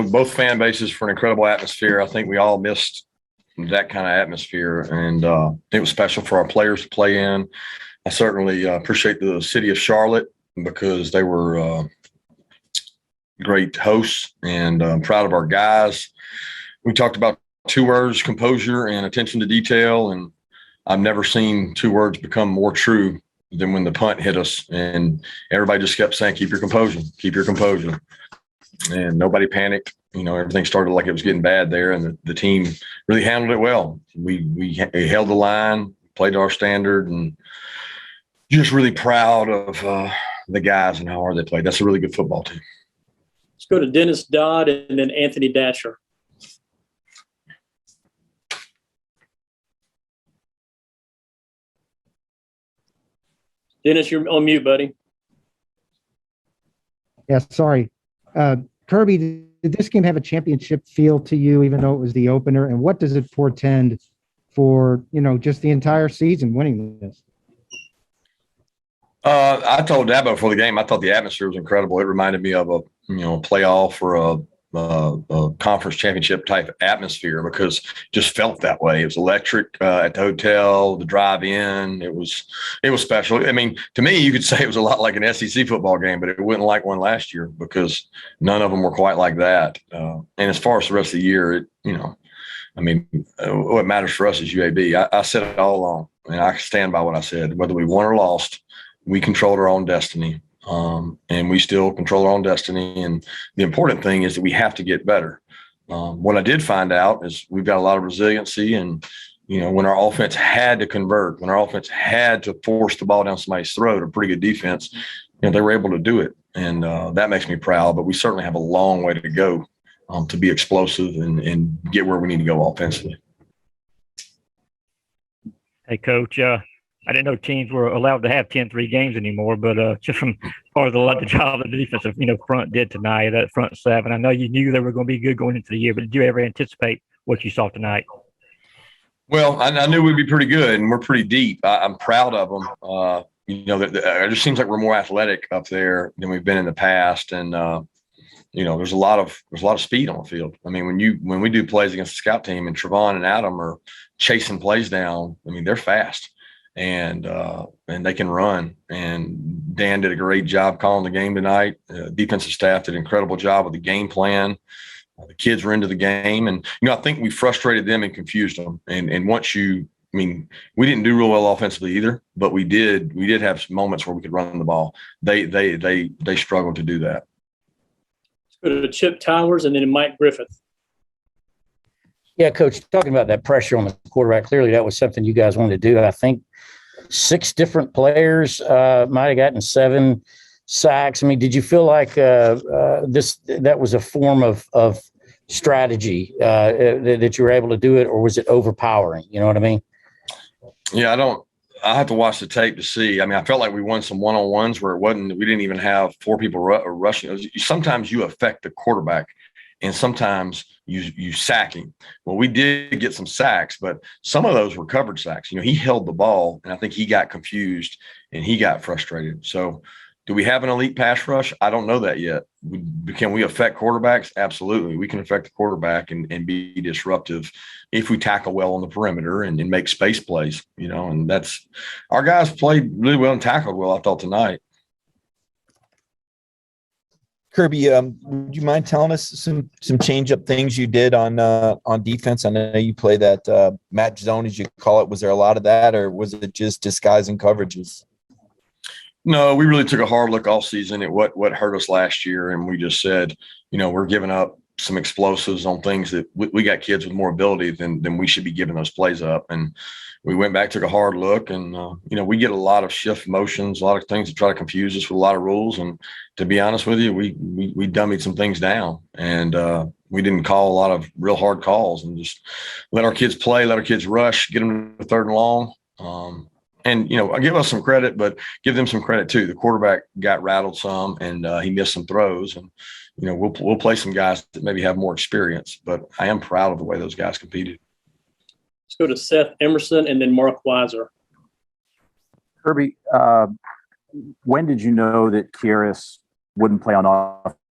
both fan bases for an incredible atmosphere. I think we all missed that kind of atmosphere, and it was special for our players to play in. I certainly appreciate the city of Charlotte because they were great hosts, and I'm proud of our guys. We talked about 2 words, composure and attention to detail, and I've never seen 2 words become more true than when the punt hit us, and everybody just kept saying, keep your composure, and nobody panicked. Everything started like it was getting bad there, and the team really handled it well. We held the line, played to our standard, and just really proud of the guys and how hard they played. That's a really good football team. Let's go to Dennis Dodd and then Anthony Dasher. Dennis, you're on mute, buddy. Yeah, sorry. Kirby, did this game have a championship feel to you, even though it was the opener? And what does it portend for, just the entire season winning this? I told Dabo before the game, I thought the atmosphere was incredible. It reminded me of a playoff or a conference championship type atmosphere because it just felt that way. It was electric at the hotel, the drive-in. It was special. I mean, to me, you could say it was a lot like an SEC football game, but it wasn't like one last year because none of them were quite like that. And as far as the rest of the year, what matters for us is UAB. I said it all along, and I stand by what I said. Whether we won or lost, we controlled our own destiny. And we still control our own destiny. And the important thing is that we have to get better. What I did find out is we've got a lot of resiliency. And, when our offense had to convert, when our offense had to force the ball down somebody's throat, a pretty good defense, they were able to do it. And that makes me proud. But we certainly have a long way to go to be explosive and get where we need to go offensively. Hey, Coach. I didn't know teams were allowed to have 10-3 games anymore, but just from part of the job that the defensive front did tonight, that front 7. I know you knew they were going to be good going into the year, but did you ever anticipate what you saw tonight? Well, I knew we'd be pretty good, and we're pretty deep. I'm proud of them. It just seems like we're more athletic up there than we've been in the past, and there's a lot of speed on the field. I mean, when we do plays against the scout team, and Trevon and Adam are chasing plays down, they're fast. And they can run. And Dan did a great job calling the game tonight. Defensive staff did an incredible job with the game plan. The kids were into the game. And, I think we frustrated them and confused them. And once we didn't do real well offensively either, but we did have some moments where we could run the ball. They struggled to do that. Let's go to Chip Towers and then Mike Griffith. Yeah, Coach, talking about that pressure on the quarterback, clearly that was something you guys wanted to do. I think 6 different players might have gotten 7 sacks. Did you feel like that was a form of strategy that you were able to do it, or was it overpowering? You know what I mean? Yeah, I have to watch the tape to see. I felt like we won some one-on-ones where we didn't even have 4 people rushing. Sometimes you affect the quarterback, and sometimes you sack him. Well, we did get some sacks, but some of those were covered sacks. He held the ball, and I think he got confused and he got frustrated. So do we have an elite pass rush? I don't know that yet. Can we affect quarterbacks? Absolutely. We can affect the quarterback and be disruptive if we tackle well on the perimeter and make space plays, and that's – our guys played really well and tackled well, I thought, tonight. Kirby, would you mind telling us some change-up things you did on defense? I know you play that match zone, as you call it. Was there a lot of that, or was it just disguising coverages? No, we really took a hard look all season at what hurt us last year, and we just said, we're giving up some explosives on things that we got kids with more ability than we should be giving those plays up. And we went back, took a hard look, and, we get a lot of shift motions, a lot of things that try to confuse us with a lot of rules. And to be honest with you, we dummied some things down, and we didn't call a lot of real hard calls and just let our kids play, let our kids rush, get them to 3rd and long. And, I give us some credit, but give them some credit too. The quarterback got rattled some, and he missed some throws. And, we'll play some guys that maybe have more experience, but I am proud of the way those guys competed. Let's go to Seth Emerson and then Mark Weiser. Kirby, when did you know that Kyrus wouldn't play on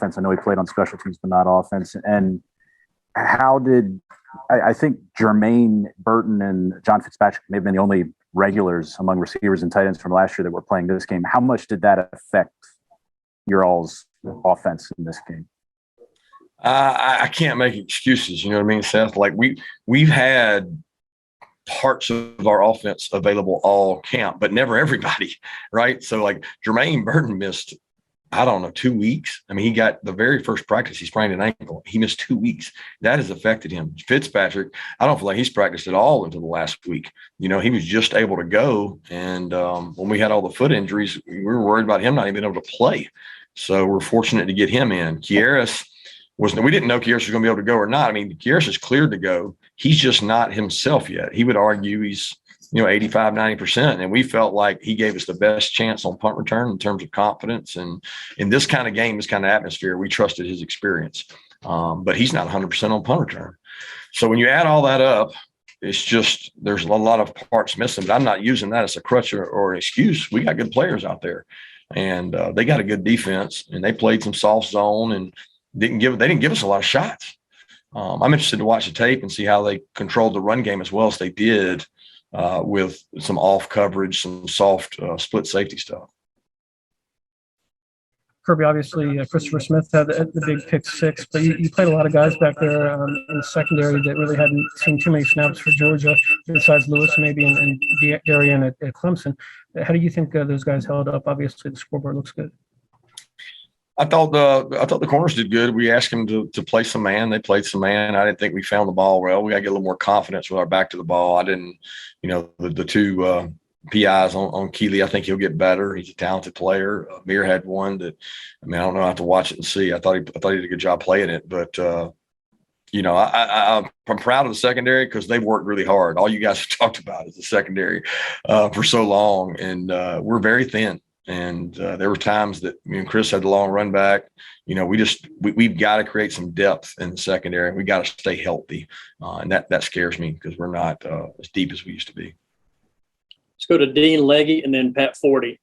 offense. I know he played on special teams, but not offense. And how did I think Jermaine Burton and John Fitzpatrick may have been the only regulars among receivers and tight ends from last year that were playing this game. How much did that affect your all's offense in this game? I can't make excuses. You know what I mean, Seth? Like we've had parts of our offense available all camp, but never everybody, right? So like Jermaine Burton missed, I don't know, 2 weeks. I mean, he got the very first practice, he sprained an ankle. He missed 2 weeks. That has affected him. Fitzpatrick, I don't feel like he's practiced at all until the last week. You know, he was just able to go. And when we had all the foot injuries, we were worried about him not even being able to play. So we're fortunate to get him in. Kieras we didn't know Kieras was going to be able to go or not. I mean, Kieras is cleared to go. He's just not himself yet. He would argue he's, 85, 90%. And we felt like he gave us the best chance on punt return in terms of confidence. And in this kind of game, this kind of atmosphere, we trusted his experience. But he's not 100% on punt return. So when you add all that up, it's just there's a lot of parts missing. But I'm not using that as a crutch or an excuse. We got good players out there. And they got a good defense. And they played some soft zone and they didn't give us a lot of shots. I'm interested to watch the tape and see how they controlled the run game as well as they did with some off coverage, some soft split safety stuff. Kirby, obviously, Christopher Smith had the big pick six, but you played a lot of guys back there in the secondary that really hadn't seen too many snaps for Georgia, besides Lewis maybe and Darian at Clemson. How do you think those guys held up? Obviously, the scoreboard looks good. I thought the corners did good. We asked them to play some man. They played some man. I didn't think we found the ball well. We got to get a little more confidence with our back to the ball. I didn't, the two PIs on Keeley, I think he'll get better. He's a talented player. Mir had one that, I don't know. I have to watch it and see. I thought he did a good job playing it, but I'm proud of the secondary because they've worked really hard. All you guys have talked about is the secondary for so long, and we're very thin. And there were times that me and Chris had the long run back. We've got to create some depth in the secondary. We got to stay healthy, and that scares me because we're not as deep as we used to be. Let's go to Dean Legge and then Pat Forty.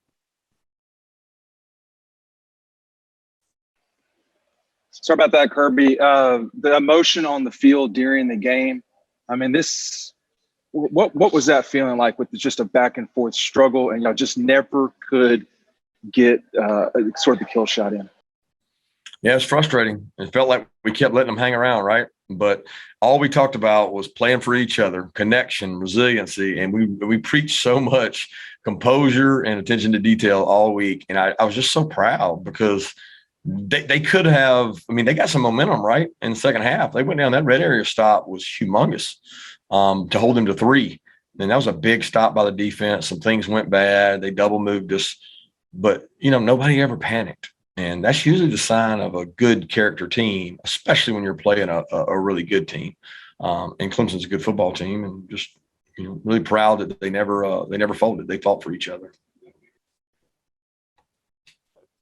Sorry about that, Kirby. The emotion on the field during the game. What was that feeling like with just a back and forth struggle, and y'all just never could get sort of the kill shot in? Yeah, it's frustrating. It felt like we kept letting them hang around, right? But all we talked about was playing for each other, connection, resiliency, and we preached so much composure and attention to detail all week. And I was just so proud because they could have. They got some momentum right in the second half. They went down. That red area stop was humongous. To hold them to 3. And that was a big stop by the defense. Some things went bad. They double moved us. But, nobody ever panicked. And that's usually the sign of a good character team, especially when you're playing a really good team. And Clemson's a good football team, and just, really proud that they never folded. They fought for each other.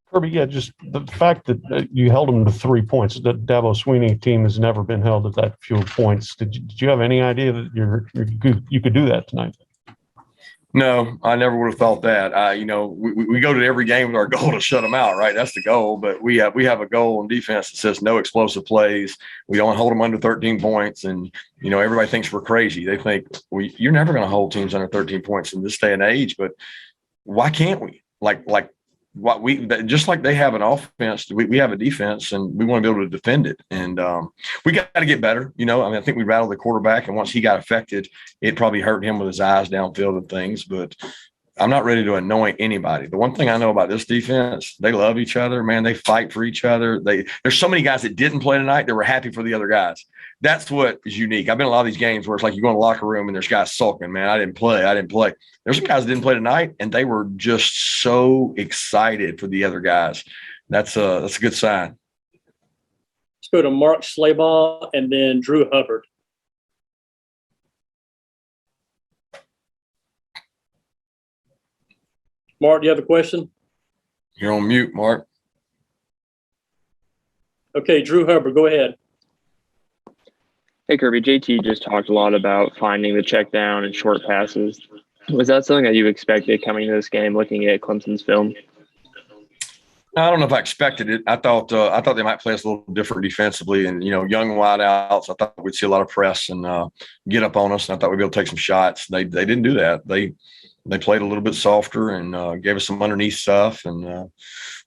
Kirby, just the fact that you held them to 3 points, the Dabo Sweeney team has never been held at that few points. Did you have any idea that you could do that tonight? No, I never would have thought that. We go to every game with our goal to shut them out, right? That's the goal. But we have a goal in defense that says no explosive plays. We don't hold them under 13 points. And, everybody thinks we're crazy. They think you're never going to hold teams under 13 points in this day and age. But why can't we? Just like they have an offense, we have a defense, and we want to be able to defend it. And we got to get better. I think we rattled the quarterback, and once he got affected, it probably hurt him with his eyes downfield and things. But I'm not ready to anoint anybody. The one thing I know about this defense, they love each other, man. They fight for each other. There's so many guys that didn't play tonight that were happy for the other guys. That's what is unique. I've been in a lot of these games where it's like you go in the locker room and there's guys sulking, man, I didn't play. There's some guys that didn't play tonight, and they were just so excited for the other guys. That's a good sign. Let's go to Mark Slabaugh and then Drew Hubbard. Mark, do you have a question? You're on mute, Mark. Okay, Drew Hubbard, go ahead. Hey, Kirby, JT just talked a lot about finding the check down and short passes. Was that something that you expected coming to this game, looking at Clemson's film? I don't know if I expected it. I thought they might play us a little different defensively, and young wideouts. I thought we'd see a lot of press and get up on us, and I thought we'd be able to take some shots. They didn't do that. They played a little bit softer and gave us some underneath stuff, and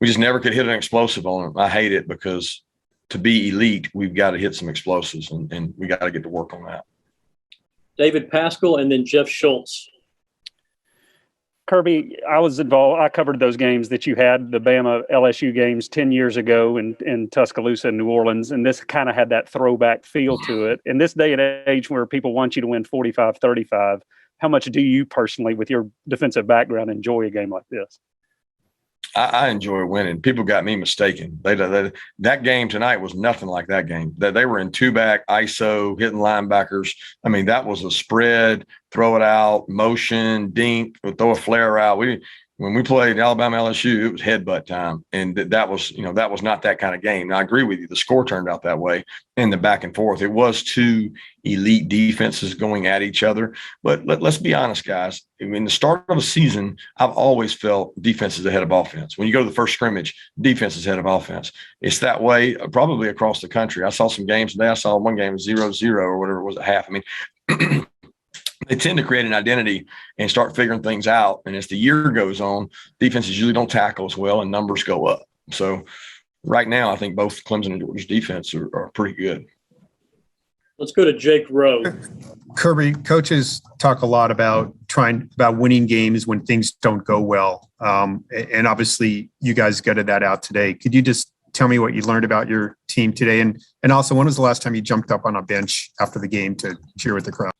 we just never could hit an explosive on them. I hate it because to be elite, we've got to hit some explosives, and we got to get to work on that. David Pascal and then Jeff Schultz. Kirby, I was involved. I covered those games that you had, the Bama LSU games 10 years ago in Tuscaloosa and New Orleans, and this kind of had that throwback feel to it. In this day and age where people want you to win 45-35, how much do you personally, with your defensive background, enjoy a game like this? I enjoy winning. People got me mistaken. That game tonight was nothing like that game. They were in two-back, ISO, hitting linebackers. I mean, that was a spread, throw it out, motion, dink, throw a flare out. When we played Alabama LSU, it was headbutt time, and that was not that kind of game. Now, I agree with you. The score turned out that way in the back and forth. It was two elite defenses going at each other. But let's be honest, guys. In the start of a season, I've always felt defense is ahead of offense. When you go to the first scrimmage, defense is ahead of offense. It's that way probably across the country. I saw some games today. I saw one game 0-0 or whatever it was at half. I mean, they tend to create an identity and start figuring things out. And as the year goes on, defenses usually don't tackle as well and numbers go up. So right now, I think both Clemson and Georgia's defense are pretty good. Let's go to Jake Rowe. Kirby, coaches talk a lot about winning games when things don't go well. And obviously you guys gutted that out today. Could you just tell me what you learned about your team today? And also, when was the last time you jumped up on a bench after the game to cheer with the crowd?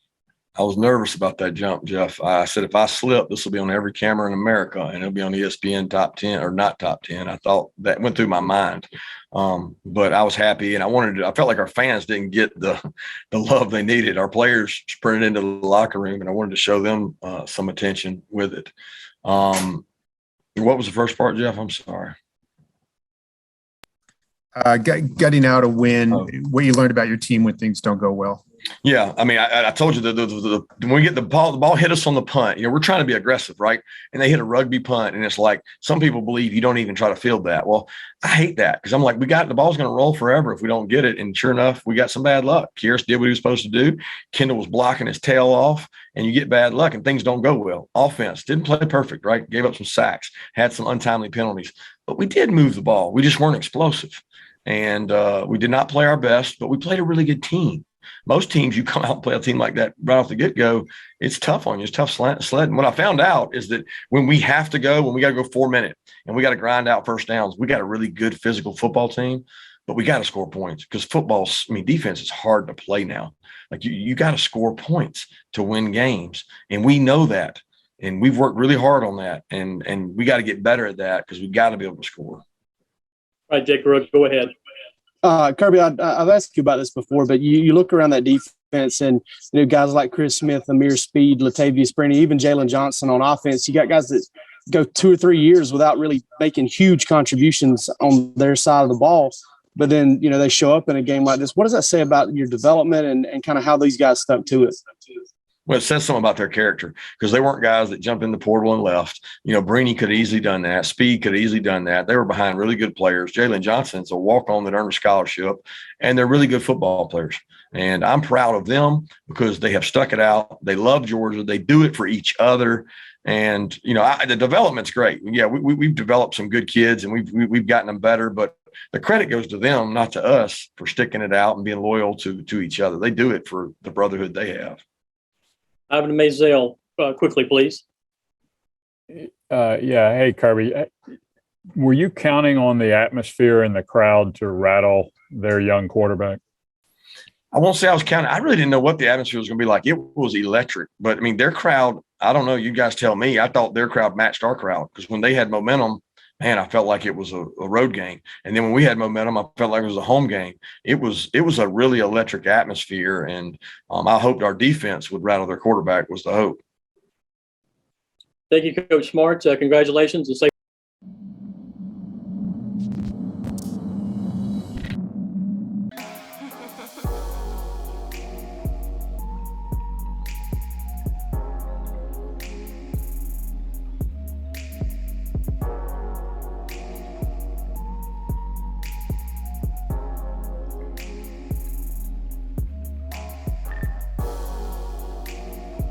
I was nervous about that jump, Jeff. I said, if I slip, this will be on every camera in America, and it'll be on ESPN top 10 or not top 10. I thought that went through my mind. But I was happy, and I felt like our fans didn't get the love they needed. Our players sprinted into the locker room, and I wanted to show them some attention with it. What was the first part, Jeff? I'm sorry. Getting out a win, what you learned about your team when things don't go well. Yeah, I mean, I told you that when we get the ball hit us on the punt. We're trying to be aggressive, right? And they hit a rugby punt, and it's like some people believe you don't even try to field that. Well, I hate that because I'm like, the ball's going to roll forever if we don't get it. And sure enough, we got some bad luck. Kyrus did what he was supposed to do. Kendall was blocking his tail off, and you get bad luck, and things don't go well. Offense didn't play perfect, right? Gave up some sacks, had some untimely penalties, but we did move the ball. We just weren't explosive, and we did not play our best, but we played a really good team. Most teams, you come out and play a team like that right off the get-go, it's tough on you. It's tough sledding. What I found out is that when we got to go 4 minute and we got to grind out first downs, we got a really good physical football team, but we got to score points because defense is hard to play now. Like you got to score points to win games, and we know that, and we've worked really hard on that, and we got to get better at that because we got to be able to score. All right, Jake Rook, go ahead. Kirby, I've asked you about this before, but you look around that defense and guys like Chris Smith, Amir Speed, Latavius Brini, even Jalen Johnson on offense. You got guys that go 2 or 3 years without really making huge contributions on their side of the ball, but then they show up in a game like this. What does that say about your development and kind of how these guys stuck to it? Well, it says something about their character because they weren't guys that jumped in the portal and left. Brini could have easily done that. Speed could have easily done that. They were behind really good players. Jalen Johnson's a walk-on that earned a scholarship, and they're really good football players. And I'm proud of them because they have stuck it out. They love Georgia. They do it for each other. And, the development's great. Yeah, we've developed some good kids, and we've gotten them better. But the credit goes to them, not to us, for sticking it out and being loyal to each other. They do it for the brotherhood they have. Ivan Mazel, quickly, please. Yeah. Hey, Kirby. Were you counting on the atmosphere and the crowd to rattle their young quarterback? I won't say I was counting. I really didn't know what the atmosphere was going to be like. It was electric. But, their crowd, I don't know. You guys tell me. I thought their crowd matched our crowd because when they had momentum, man, I felt like it was a road game. And then when we had momentum, I felt like it was a home game. It was a really electric atmosphere. And I hoped our defense would rattle their quarterback was the hope. Thank you, Coach Smart. Congratulations and